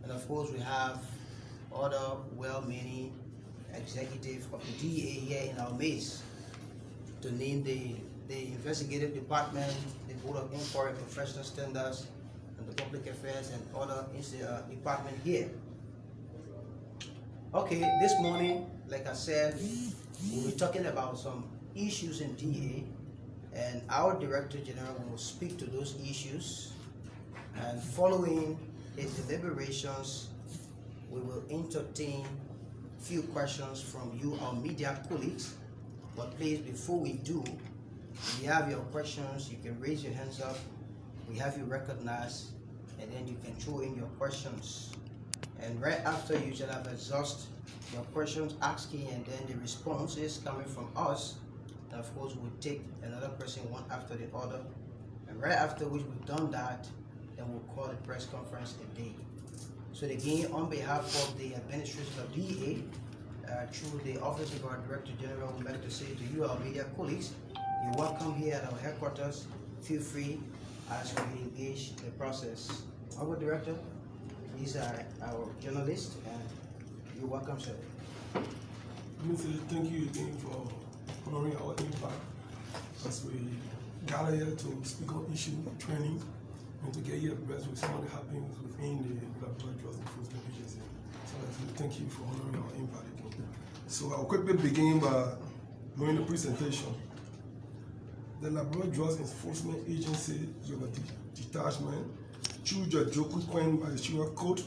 And of course, we have other well-meaning executives of the DEA here in our midst, to name the investigative department, the Board of Inquiry, Professional Standards, and the Public Affairs, and other department here. Okay, this morning, like I said, we'll be talking about some issues in DEA, and our Director General will speak to those issues. And following his deliberations, we will entertain a few questions from you, our media colleagues. But please, before we do, if you have your questions, you can raise your hands up. We have you recognized, and then you can throw in your questions. And right after, you shall have exhausted your questions asking, and then the responses coming from us. And of course, we'll take another person one after the other. And right after which we've done that, then we'll call the press conference a day. So again, on behalf of the administration of DEA, through the Office of our Director General, we'd like to say to you, our media colleagues, you're welcome here at our headquarters. Feel free as we engage the process. Our Director, these are our journalists, and you're welcome, sir. Let me say thank you again for honoring our impact as we gather here to speak on issue training and to get you abreast with some of the happenings within the Laboratory Drugs Enforcement Agency. So thank you for honoring our impact again. So I'll quickly begin by doing the presentation. The Laboratory Drugs Enforcement Agency, Yoga Detachment, through the Joku coined by the Shura Code,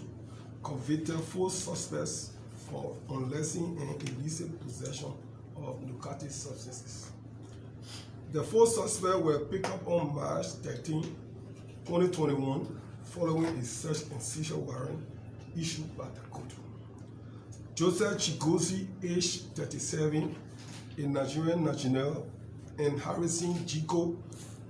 convicted 4 suspects for unlawful and illicit possession of narcotic substances. The 4 suspects were picked up on March 13, 2021, following a search and seizure warrant issued by the court. Joseph Chigozie, age 37, a Nigerian national, and Harrison Jiko,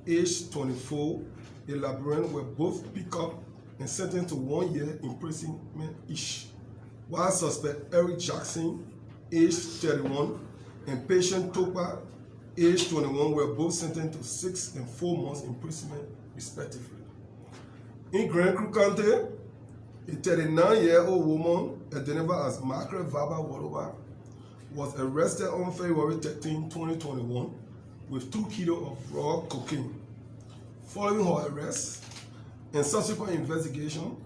age 24, a Liberian, were both picked up and sentenced to 1 year imprisonment each, while suspect Eric Jackson, age 31, and patient Topa, age 21, were both sentenced to 6 and 4 months imprisonment, respectively. In Grand Creek County, a 39-year-old woman identified as Margaret Vaba Wadoba was arrested on February 13, 2021, with 2 kilos of raw cocaine. Following her arrest and subsequent investigation,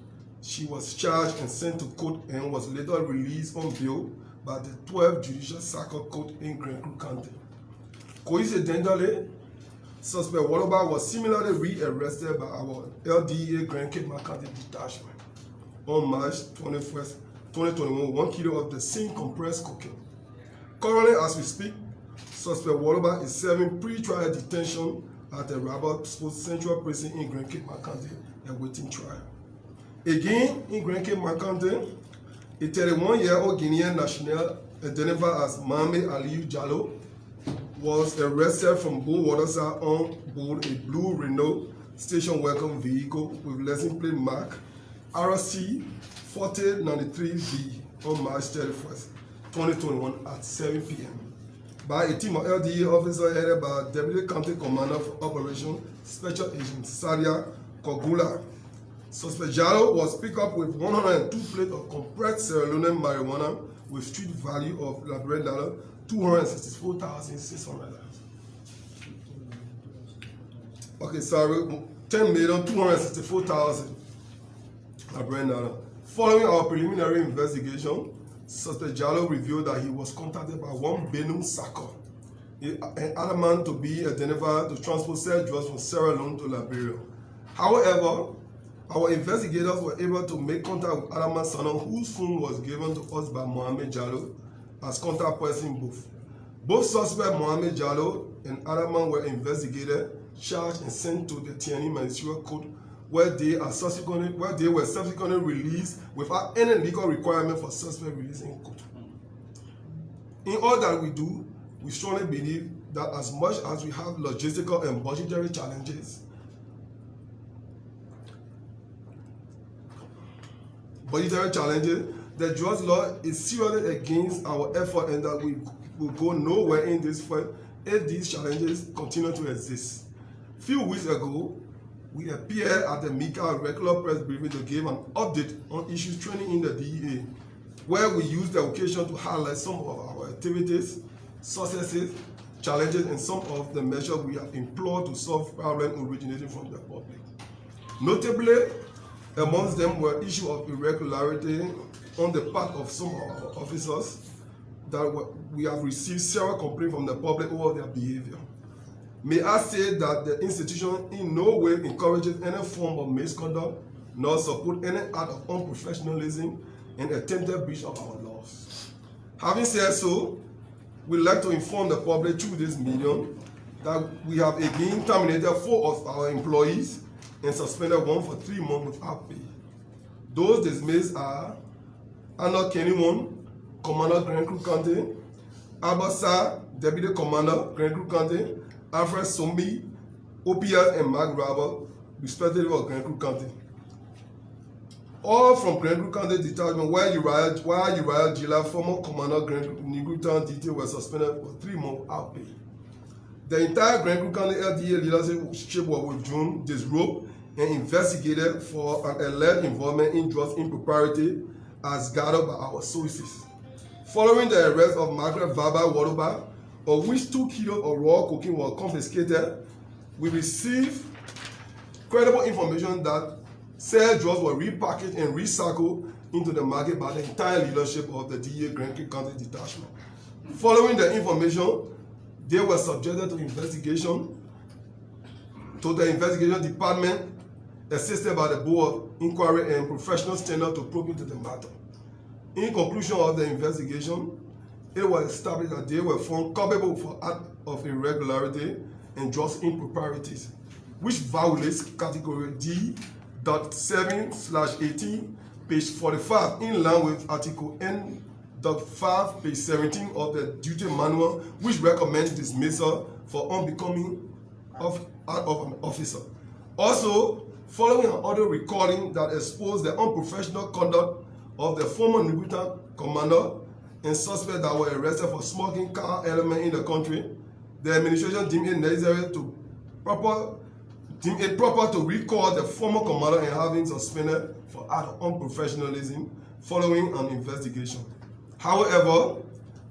she was charged and sent to court and was later released on bail by the 12th Judicial Circuit Court in Grand Creek County. Coincidentally, suspect Wadoba was similarly re-arrested by our LDA Grand Cape County Detachment on March 21st, 2021, 1 kilo of the same compressed cocaine. Currently, as we speak, suspect Wadoba is serving pre-trial detention at the Rabat Sports Central Prison in Grand Cape County, awaiting trial. Again, in Grand Cape County, a 31-year-old Guinean national identified as Mame Aliyu Jallo was arrested from Bull Waterside on board a blue Renault station wagon vehicle with license plate mark RC 4093V on March 31st, 2021 at 7 p.m. by a team of LDA officers headed by Deputy County Commander for Operation Special Agent Sadia Kogula. Suspect Jallo was picked up with 102 plates of compressed Sierra Leone marijuana with street value of Liberian dollar $264,600. Okay, sorry, $10,264,000 Liberian dollar. Following our preliminary investigation, suspect Jallo revealed that he was contacted by one Benum Saka, an adamant to be identified to transport said drugs from Sierra Leone to Liberia. However, our investigators were able to make contact with Adamant Sana, whose phone was given to us by Mohamed Jallo as contact person both. Both suspects, Mohamed Jallo and Adamant, were investigated, charged, and sent to the Tiani Ministerial Court, where they were subsequently released without any legal requirement for suspect release in court. In all that we do, we strongly believe that as much as we have logistical and budgetary challenges, the drugs law is seriously against our effort, and that we will go nowhere in this fight if these challenges continue to exist. Few weeks ago, we appeared at the MICA regular press briefing to give an update on issues training in the DEA, where we used the occasion to highlight some of our activities, successes, challenges, and some of the measures we have employed to solve problems originating from the public. Notably, amongst them were issues of irregularity on the part of some of our officers that we have received several complaints from the public over their behavior. May I say that the institution in no way encourages any form of misconduct nor support any act of unprofessionalism and attempted breach of our laws. Having said so, we'd like to inform the public through this medium that we have again terminated 4 of our employees and suspended 1 for 3 months without pay. Those dismissed are Anna Kenny-One, Commander Grand Creek County, Abasa, Deputy Commander Grand Creek County, Alfred Sombi, OPS, and Mark Rabber, respectively of Grand Creek County. All from Grand Creek County Detachment, while Uriah Gila, former Commander Grand Creek Negro Detail, were suspended for 3 months without pay. The entire Grand Creek County LDA leadership was withdrawn, disrobed, and investigated for an alleged involvement in drugs impropriety as gathered by our sources. Following the arrest of Margaret Vaba Waterba, of which 2 kilos of raw cocaine were confiscated, we received credible information that said drugs were repackaged and recycled into the market by the entire leadership of the DEA Grand Creek County Detachment. Following the information, they were subjected to investigation, to the investigation department, assisted by the Board of Inquiry and Professional Standard to probe into the matter. In conclusion of the investigation, it was established that they were found culpable for act of irregularity and drugs improprieties, which violates category D.7/18, page 45, in line with Article N.5, page 17 of the duty manual, which recommends dismissal for unbecoming of an officer. Also, following an audio recording that exposed the unprofessional conduct of the former Nuguta commander and suspects that were arrested for smoking car element in the country, the administration deemed it necessary to proper to recall the former commander and have him suspended for act of unprofessionalism following an investigation. However,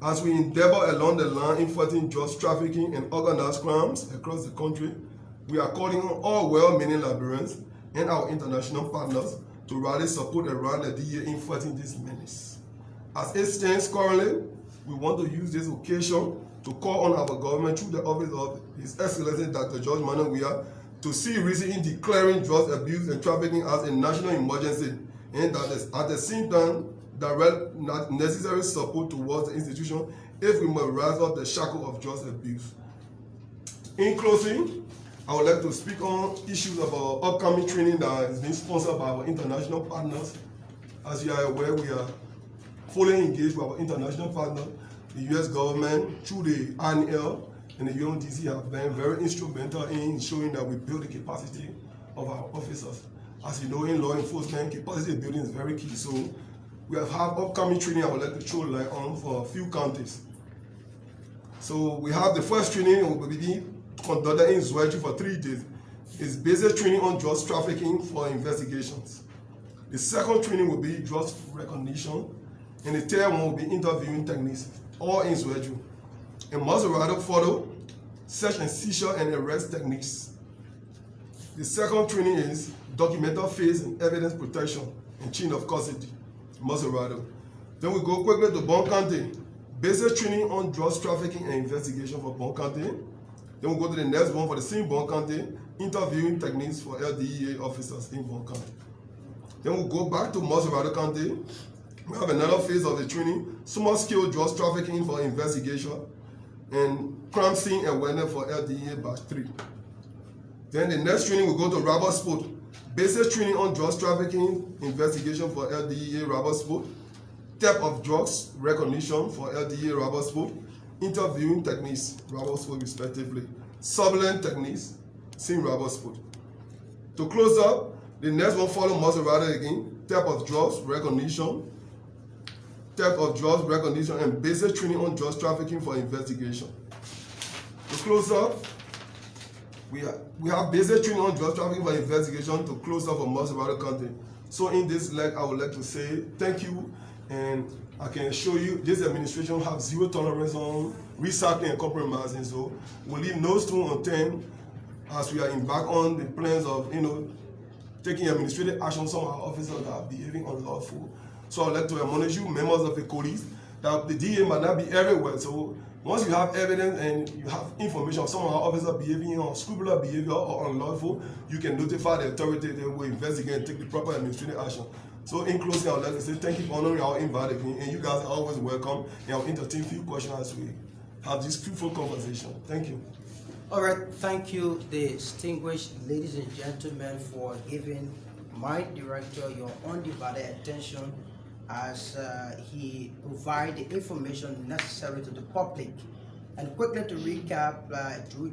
as we endeavor along the line in fighting drugs trafficking and organized crimes across the country, we are calling on all well-meaning Liberians and our international partners to rally support around the DEA in fighting this menace. As it stands currently, we want to use this occasion to call on our government through the office of His Excellency Dr. George Manuel to see reason in declaring drugs abuse and trafficking as a national emergency, and that is, at the same time, direct necessary support towards the institution if we must rise up the shackle of drugs abuse. In closing, I would like to speak on issues about upcoming training that is being sponsored by our international partners. As you are aware, we are fully engaged with our international partner. The U.S. government, through the INL and the UNDC, have been very instrumental in ensuring that we build the capacity of our officers. As you know, in law enforcement, capacity building is very key. So we have had upcoming training I would like to throw light on for a few counties. So we have the first training will be conducted in Zwedju for 3 days. It's basic training on drugs trafficking for investigations. The second training will be drugs recognition, and the third one will be interviewing techniques, all in Zwedju. And Maserati follow search and seizure and arrest techniques. The second training is documented phase and evidence protection and chain of custody, Maserati. Then we go quickly to Bon County, basic training on drugs trafficking and investigation for Bon County. Then we go to the next one for the same Bon County, interviewing techniques for LDEA officers in Bon County. Then we go back to Maserati County. We have another phase of the training, small scale drugs trafficking for investigation and crime scene awareness for LDEA batch 3. Then the next training we go to Robert Sport, basic training on drugs trafficking investigation for LDEA Robert Sport, type of drugs recognition for LDEA Robert Sport, interviewing techniques, Robert Sport respectively, surveillance techniques, same Robert Sport. To close up, the next one follow Maserati again, type of drugs recognition, and basic training on drugs trafficking for investigation. To close up, We have basic training on drug trafficking for investigation to close up for most about the country. So in this leg, I would like to say thank you, and I can assure you this administration have zero tolerance on recycling and compromising. So we leave no stone unturned as we are embark on the plans of taking administrative action on some of our officers that are behaving unlawful. So I'd like to admonish you, members of the police, that the DA might not be everywhere. So once you have evidence and you have information of some of our officers behaving unscrupulous behavior or unlawful, you can notify the authority. They will investigate and take the proper administrative action. So in closing, I would like to say thank you for honoring our invite again, and you guys are always welcome, and I'll entertain few questions as we have this fruitful conversation. Thank you. All right, thank you, distinguished ladies and gentlemen, for giving my director your undivided attention as he provides the information necessary to the public. And quickly to recap,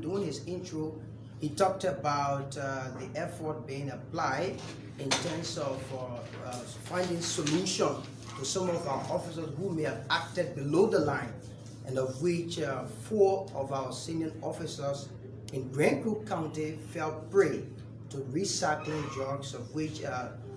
during his intro, he talked about the effort being applied in terms of finding solution to some of our officers who may have acted below the line, and of which 4 of our senior officers in Grand Crook County fell prey to recycling drugs, of which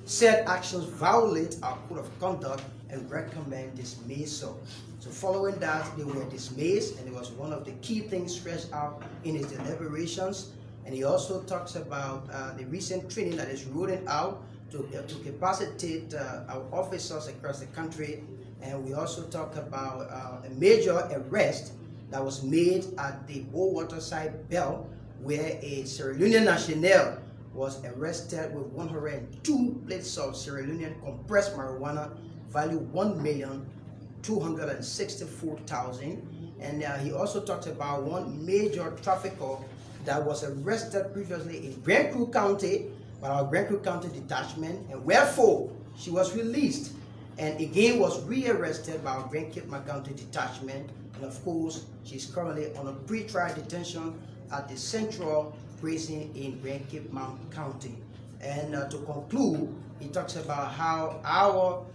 said actions violate our code of conduct and recommend dismissal. So following that, they were dismissed, and it was one of the key things stressed out in his deliberations. And he also talks about the recent training that is rolling out to capacitate our officers across the country. And we also talk about a major arrest that was made at the Old Waterside Bell, where a Sierra Leonean national was arrested with 102 plates of Sierra Leonean compressed marijuana, value $1,264,000. And he also talked about one major trafficker that was arrested previously in Grand Crook County by our Grand Crook County detachment, and wherefore she was released and again was rearrested by our Grand Cape County detachment. And of course, she's currently on a pre-trial detention at the Central Prison in Grand Cape County. And to conclude, he talks about how our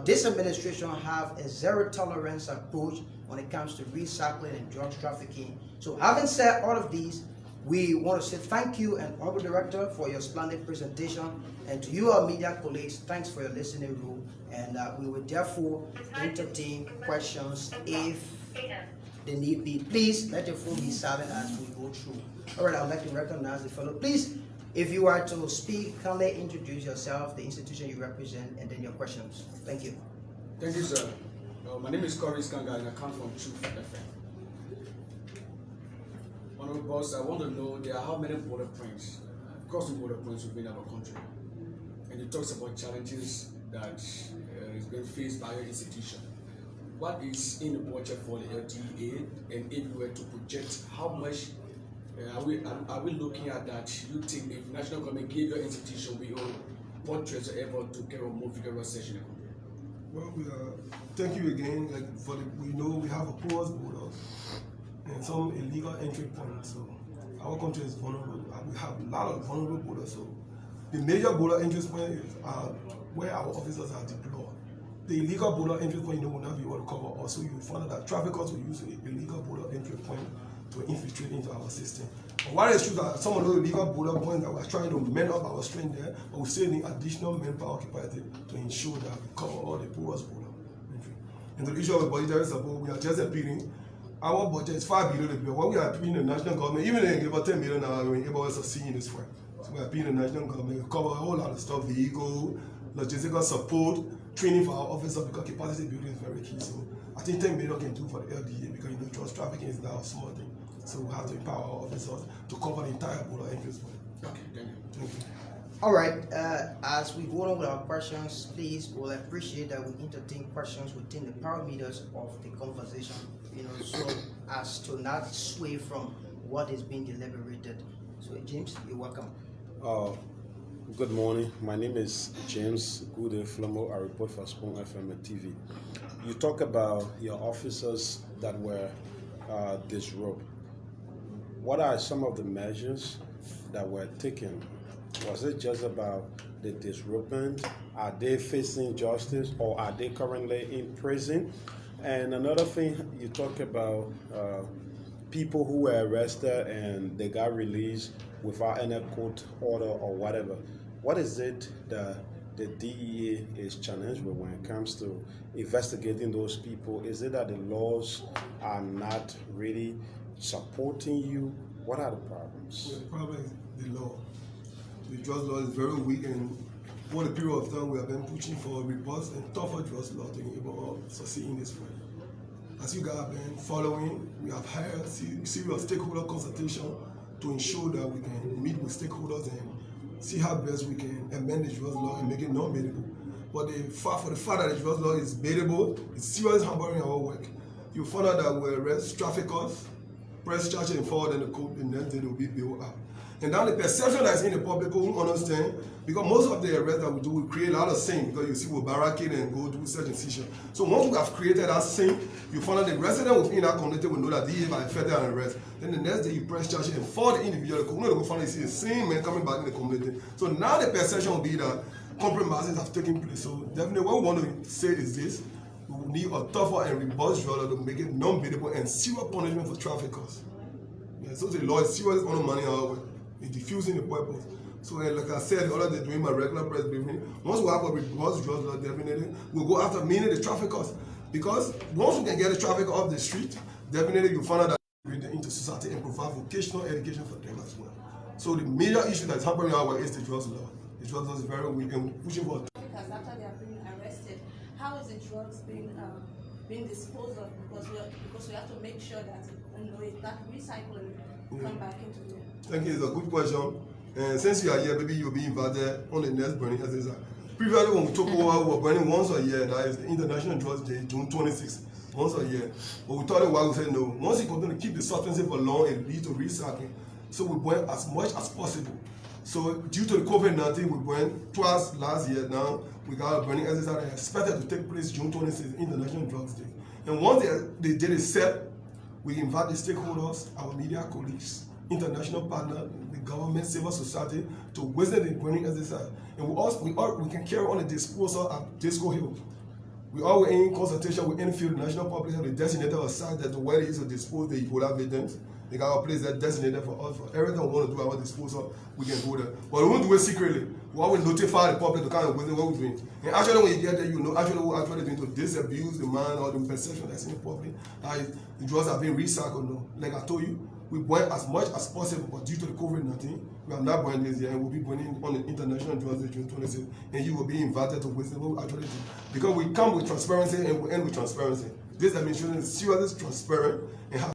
this administration have a zero tolerance approach when it comes to recycling and drugs trafficking. So having said all of these, we want to say thank you, and Honorable Director, for your splendid presentation, and to you, our media colleagues, thanks for your listening room, and we will therefore entertain questions if they need be. Please let your phone be silent as we go through. All right, I'd like to recognize the fellow. Please, if you are to speak, kindly introduce yourself, the institution you represent, and then your questions. Thank you. Thank you, sir. My name is Corey Skanga, and I come from Truth FM. Honorable boss, I want to know there are how many border points, crossing border points within our country, and it talks about challenges that is being faced by your institution. What is in the budget for the LTA, and if we were to project how much are we looking at that? You think if national government gave your institution we own portraits or able to carry on more vigorous session? Well, thank you again. We know we have a porous border and some illegal entry points. So our country is vulnerable. We have a lot of vulnerable borders. So the major border entry points are where our officers are deployed. The illegal border entry point, will not be able to cover. Also, you will find out that traffickers will use the illegal border entry point to infiltrate into our system. But what is true that some of those illegal border points that we're trying to mend up our strength there, but we still need additional manpower capacity to ensure that we cover all the porous border entry. And the issue of budgetary support, we are just appealing. Our budget is far below the bill. What we are appealing the national government, even if they give us 10 million now, we're able to succeed in this work. So we are appealing the national government to cover a whole lot of stuff, vehicle, logistical support, training for our officers, because capacity building is very key. So I think 10 million can do for the LDA, because drugs trafficking is now a small thing. So we have to empower our officers to cover the entire border entry point. Okay, thank you. Thank you. All right, as we go on with our questions, please, we'll appreciate that we entertain questions within the parameters of the conversation, so as to not sway from what is being deliberated. So, James, you're welcome. Good morning. My name is James Gude Flamo. I report for Spoon FM and TV. You talk about your officers that were disrobed. What are some of the measures that were taken? Was it just about the disrobement? Are they facing justice, or are they currently in prison? And another thing, you talk about people who were arrested and they got released without any court order or whatever. What is it that the DEA is challenged with when it comes to investigating those people? Is it that the laws are not really supporting you? What are the problems? Well, the problem is the law. The drugs law is very weak, and for the period of time we have been pushing for robust and tougher drugs law to be able to succeed in this fight. As you guys have been following, we have hired serious stakeholder consultation to ensure that we can meet with stakeholders and see how best we can amend the drugs law and make it non-bailable. But for the fact that the drugs law is bailable, it's serious hampering our work. You find out that we arrest traffickers, press charges and forward in the court, and then they will be bailed out. And now the perception that's in the public who understand, because most of the arrests that we do, we create a lot of scene, because you see we barricade and go do search and seizure. So once we have created that scene, you find out the resident within that community will know that they have affected an arrest. Then the next day you press charges and for the individual, the community will finally see the same man coming back in the community. So now the perception will be that compromises have taken place. So definitely what we want to say is this: we need a tougher and robust drug law to make it non-bailable and serious punishment for traffickers. Yeah, so the law is serious on the money our way. It's diffusing the purpose. So like I said, all of them doing my regular press briefing. Once we have a robust drug law, definitely we'll go after many of the traffickers. Because once we can get the trafficker off the street, definitely you'll find out that we bring them into society and provide vocational education for them as well. So the major issue that's happening our way is the drugs law. The drugs law is very weak and we're pushing for. Because after they are being arrested, how is the drugs being disposed of? Because we have to make sure that that recycling come back into the. Thank you. It's a good question. And since you are here, maybe you'll be invited on the next burning exercise. Previously, when we took over, we were burning once a year. That is the International Drugs Day, June 26th, once a year. But we thought a while, we said no. Once you continue to keep the substances for long, it leads to recycling. So we burn as much as possible. So due to the COVID-19, we burned twice last year. Now we got a burning exercise that is expected to take place June 26th, International Drugs Day. And once the date is set, we invite the stakeholders, our media colleagues, international partners, the government, civil society to witness the burning exercise. And we can carry on the disposal at Disco Hill. We are in consultation with Enfield National Public Health, the designated a site that where it is to dispose the Ebola victims. They got a place that designated for us. For everything we want to do our disposal, we can go there. But we won't do it secretly. We always notify the public to kind of witness what we're doing. And actually, when you get there, you know actually what we're actually doing to disabuse the man or the perception that's in the public. The drugs are being recycled. No. Like I told you, we burn as much as possible, but due to the COVID-19, we have not burned this year, and we'll be burning on the International Drugs Day, June 26th, and you will be invited to witness what we actually do. Because we come with transparency and we end with transparency. This administration is seriously transparent and have